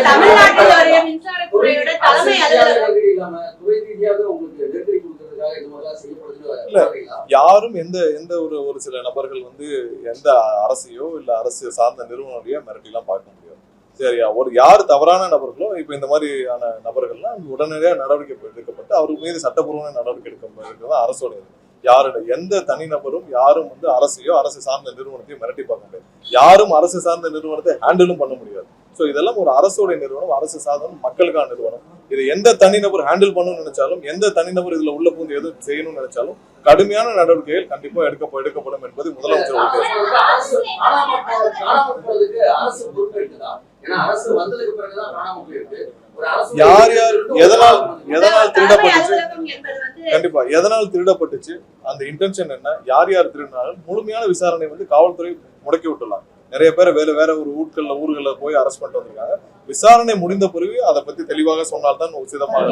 தமிழ்நாட்டில் மின்சாரத்துறையோட தலைமை அலுவலகம் யாரும் எந்த ஒரு சில நபர்கள் வந்து எந்த அரசையோ இல்ல அரசு சார்ந்த நிறுவனங்களையோ மிரட்டிலாம் பார்க்க முடியாது. சரியா, யார் தவறான நபர்களோ இப்ப இந்த மாதிரியான நபர்கள்லாம் உடனடியாக நடவடிக்கை எடுக்கப்பட்டு அவருக்கு மீது சட்டப்பூர்வமான நடவடிக்கை எடுக்கிறது அரசோட. யாரோட எந்த தனிநபரும் யாரும் வந்து அரசையோ அரசு சார்ந்த நிறுவனத்தையும் மிரட்டி பார்க்க முடியாது. யாரும் அரசு சார்ந்த நிறுவனத்தை ஹேண்டிலும் பண்ண முடியாது. ஸோ இதெல்லாம் ஒரு அரசோட நிறுவனம், அரசு சார்ந்த மக்களுக்கான நிறுவனம். இது எந்த தனிநபர் ஹேண்டில் பண்ணணும்னு நினைச்சாலும், எந்த தனிநபர் இதுல உள்ள பூந்து எதுவும் செய்யணும்னு நினைச்சாலும் கடுமையான நடவடிக்கைகள் கண்டிப்பா எடுக்கப்படும் என்பது முதலமைச்சர் யார் யார் எதனால் திருடப்பட்டுச்சு, கண்டிப்பா எதனால் திருடப்பட்டுச்சு, அந்த இன்டென்ஷன் என்ன, யார் யார் திருடினாலும் முழுமையான விசாரணை வந்து காவல்துறை முடக்கி விட்டுலாம். நிறைய பேர் வேற ஒரு ஊர்கள்ல போய் அரெஸ்ட் பண்ணிட்டு வந்திருக்காங்க. விசாரணை முடிந்த பிறகு அதை பத்தி தெளிவாக சொன்னால்தான் உச்சிதமாக.